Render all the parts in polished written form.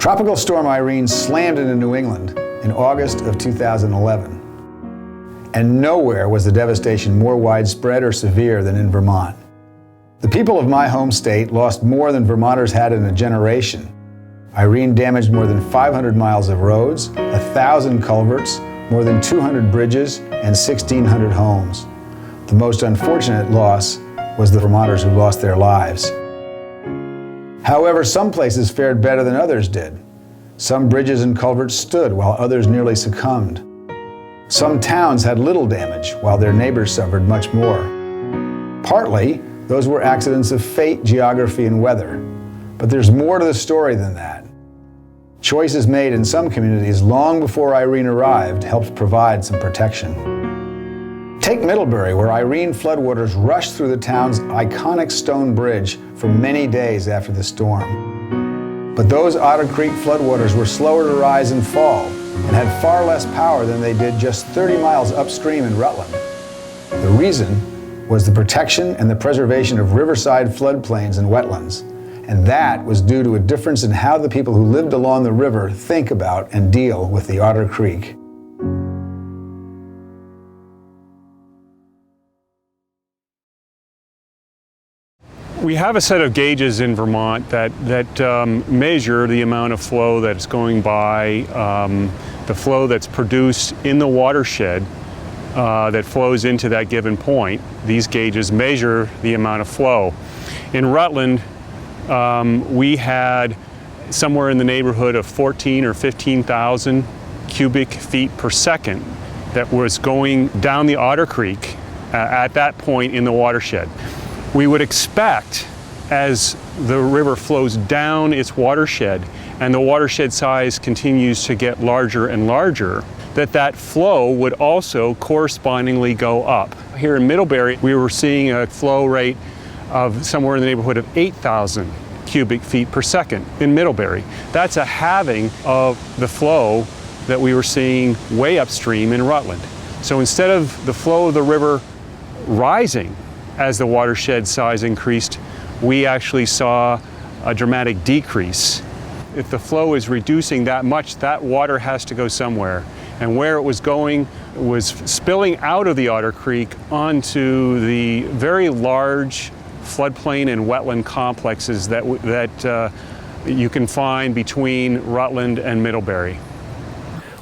Tropical Storm Irene slammed into New England in August of 2011. And nowhere was the devastation more widespread or severe than in Vermont. The people of my home state lost more than Vermonters had in a generation. Irene damaged more than 500 miles of roads, 1,000 culverts, more than 200 bridges, and 1,600 homes. The most unfortunate loss was the Vermonters who lost their lives. However, some places fared better than others did. Some bridges and culverts stood while others nearly succumbed. Some towns had little damage while their neighbors suffered much more. Partly, those were accidents of fate, geography, and weather. But there's more to the story than that. Choices made in some communities long before Irene arrived helped provide some protection. Take Middlebury, where Irene floodwaters rushed through the town's iconic stone bridge for many days after the storm. But those Otter Creek floodwaters were slower to rise and fall and had far less power than they did just 30 miles upstream in Rutland. The reason was the protection and the preservation of riverside floodplains and wetlands. And that was due to a difference in how the people who lived along the river think about and deal with the Otter Creek. We have a set of gauges in Vermont that measure the amount of flow that's going by, the flow that's produced in the watershed that flows into that given point. These gauges measure the amount of flow. In Rutland, we had somewhere in the neighborhood of 14 or 15,000 cubic feet per second that was going down the Otter Creek at that point in the watershed. We would expect, as the river flows down its watershed and the watershed size continues to get larger and larger, that flow would also correspondingly go up. Here in Middlebury, we were seeing a flow rate of somewhere in the neighborhood of 8,000 cubic feet per second in Middlebury. That's a halving of the flow that we were seeing way upstream in Rutland. So instead of the flow of the river rising as the watershed size increased, we actually saw a dramatic decrease. If the flow is reducing that much, that water has to go somewhere. And where it was going was spilling out of the Otter Creek onto the very large floodplain and wetland complexes that you can find between Rutland and Middlebury.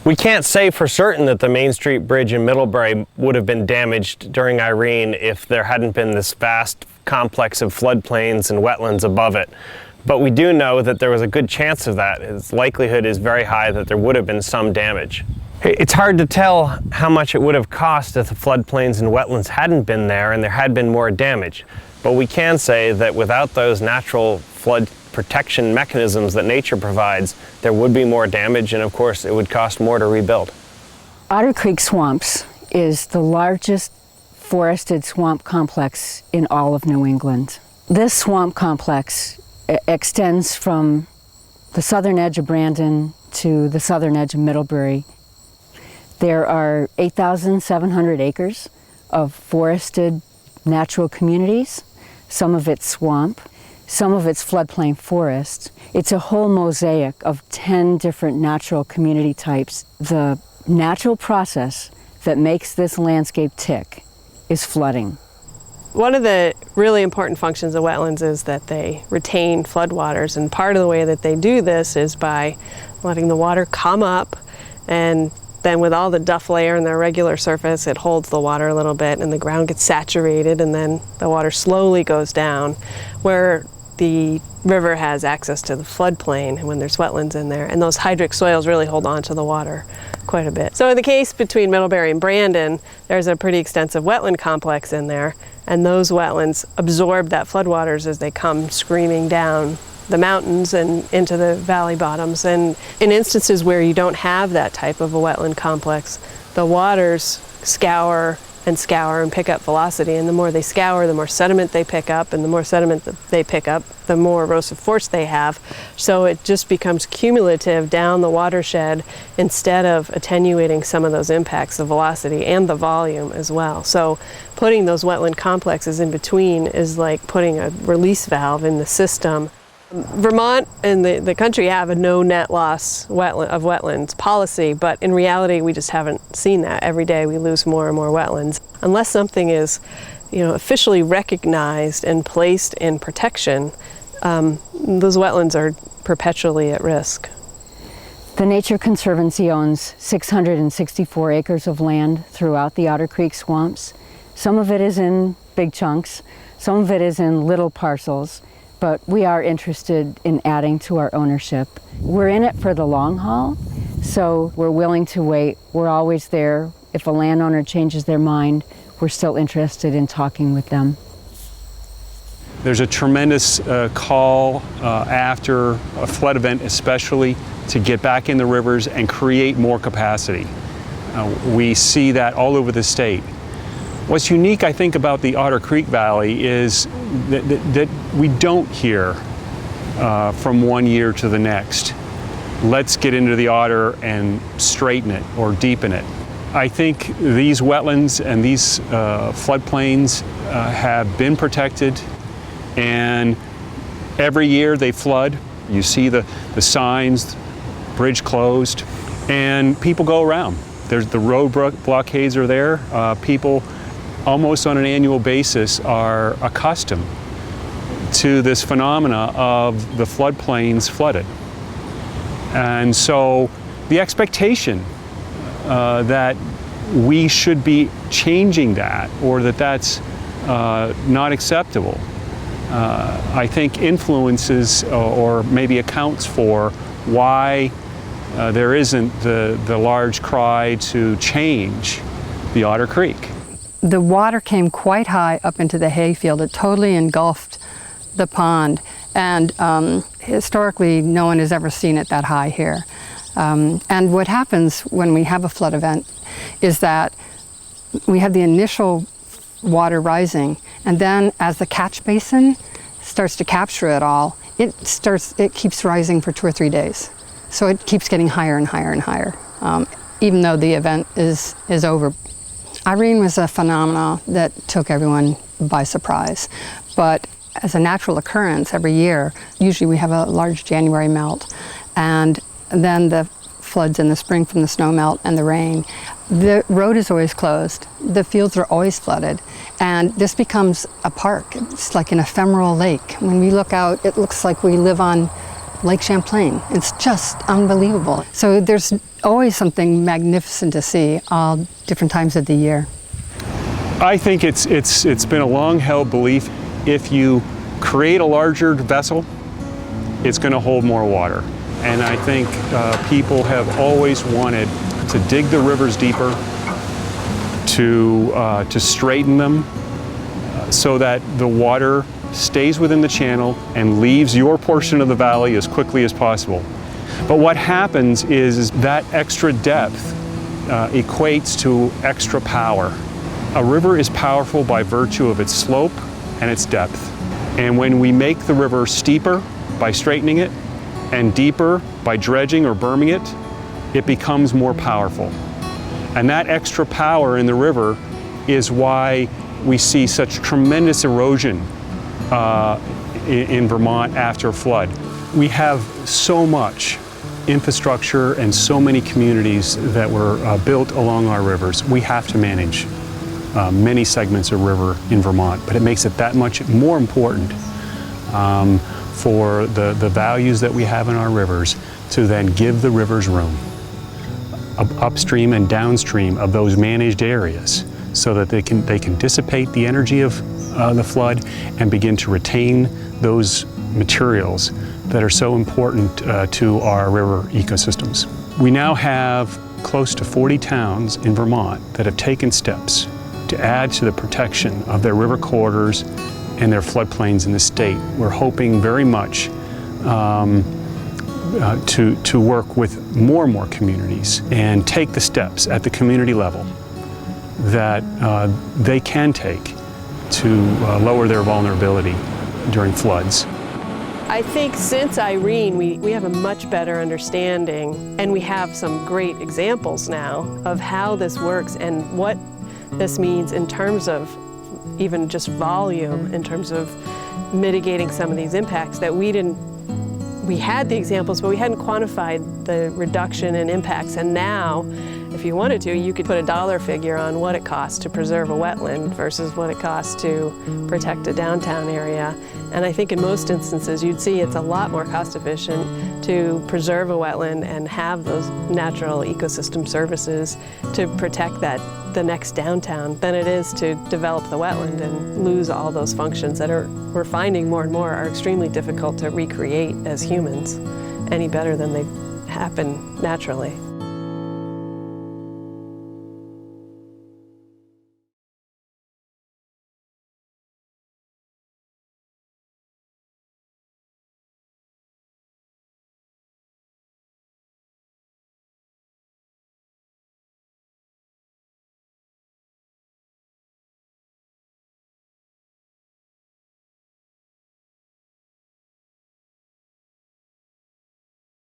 We can't say for certain that the Main Street Bridge in Middlebury would have been damaged during Irene if there hadn't been this vast complex of floodplains and wetlands above it. But we do know that there was a good chance of that. Its likelihood is very high that there would have been some damage. It's hard to tell how much it would have cost if the floodplains and wetlands hadn't been there and there had been more damage. But we can say that without those natural flood protection mechanisms that nature provides, there would be more damage, and of course it would cost more to rebuild. Otter Creek Swamps is the largest forested swamp complex in all of New England. This swamp complex extends from the southern edge of Brandon to the southern edge of Middlebury. There are 8,700 acres of forested natural communities, some of it's swamp, some of it's floodplain forest. It's a whole mosaic of 10 different natural community types. The natural process that makes this landscape tick is flooding. One of the really important functions of wetlands is that they retain floodwaters, and part of the way that they do this is by letting the water come up, and then with all the duff layer and the irregular surface, it holds the water a little bit and the ground gets saturated, and then the water slowly goes down where the river has access to the floodplain and when there's wetlands in there, and those hydric soils really hold on to the water quite a bit. So in the case between Middlebury and Brandon, there's a pretty extensive wetland complex in there, and those wetlands absorb that floodwaters as they come screaming down the mountains and into the valley bottoms. And in instances where you don't have that type of a wetland complex, the waters scour and pick up velocity, and the more they scour, the more sediment they pick up, and the more sediment that they pick up, the more erosive force they have. So it just becomes cumulative down the watershed instead of attenuating some of those impacts, the velocity and the volume as well. So putting those wetland complexes in between is like putting a release valve in the system. Vermont and the country have a no net loss of wetlands policy, but in reality we just haven't seen that. Every day we lose more and more wetlands. Unless something is, officially recognized and placed in protection, those wetlands are perpetually at risk. The Nature Conservancy owns 664 acres of land throughout the Otter Creek swamps. Some of it is in big chunks, some of it is in little parcels, but we are interested in adding to our ownership. We're in it for the long haul, so we're willing to wait. We're always there. If a landowner changes their mind, we're still interested in talking with them. There's a tremendous call after a flood event especially to get back in the rivers and create more capacity. We see that all over the state. What's unique, I think, about the Otter Creek Valley is that we don't hear from one year to the next, let's get into the Otter and straighten it or deepen it. I think these wetlands and these floodplains have been protected, and every year they flood. You see the signs, bridge closed, and people go around. There's the road blockades are there. People almost on an annual basis are accustomed to this phenomena of the floodplains flooded. And so the expectation that we should be changing that, or that's not acceptable, I think influences or maybe accounts for why there isn't the large cry to change the Otter Creek. The water came quite high up into the hayfield. It totally engulfed the pond, and historically no one has ever seen it that high here. And what happens when we have a flood event is that we have the initial water rising, and then as the catch basin starts to capture it all, it keeps rising for 2 or 3 days. So it keeps getting higher and higher and higher, even though the event is over. Irene was a phenomenon that took everyone by surprise, but as a natural occurrence every year, usually we have a large January melt, and then the floods in the spring from the snow melt and the rain. The road is always closed, the fields are always flooded, and this becomes a park. It's like an ephemeral lake. When we look out, it looks like we live on Lake Champlain. It's just unbelievable. So there's always something magnificent to see all different times of the year. I think it's been a long-held belief, if you create a larger vessel, it's going to hold more water. And I think people have always wanted to dig the rivers deeper, to straighten them so that the water stays within the channel and leaves your portion of the valley as quickly as possible. But what happens is that extra depth equates to extra power. A river is powerful by virtue of its slope and its depth. And when we make the river steeper by straightening it and deeper by dredging or berming it, it becomes more powerful. And that extra power in the river is why we see such tremendous erosion in Vermont after flood. We have so much infrastructure and so many communities that were built along our rivers. We have to manage many segments of river in Vermont, but it makes it that much more important for the values that we have in our rivers to then give the rivers room upstream and downstream of those managed areas so that they can dissipate the energy of the flood and begin to retain those materials that are so important to our river ecosystems. We now have close to 40 towns in Vermont that have taken steps to add to the protection of their river corridors and their floodplains in the state. We're hoping very much to work with more and more communities and take the steps at the community level that they can take to lower their vulnerability during floods. I think since Irene, we have a much better understanding, and we have some great examples now of how this works and what this means in terms of even just volume, in terms of mitigating some of these impacts that we didn't we had the examples, but we hadn't quantified the reduction in impacts. And now, if you wanted to, you could put a dollar figure on what it costs to preserve a wetland versus what it costs to protect a downtown area. And I think in most instances, you'd see it's a lot more cost efficient to preserve a wetland and have those natural ecosystem services to protect the next downtown than it is to develop the wetland and lose all those functions that we're finding more and more are extremely difficult to recreate as humans any better than they happen naturally.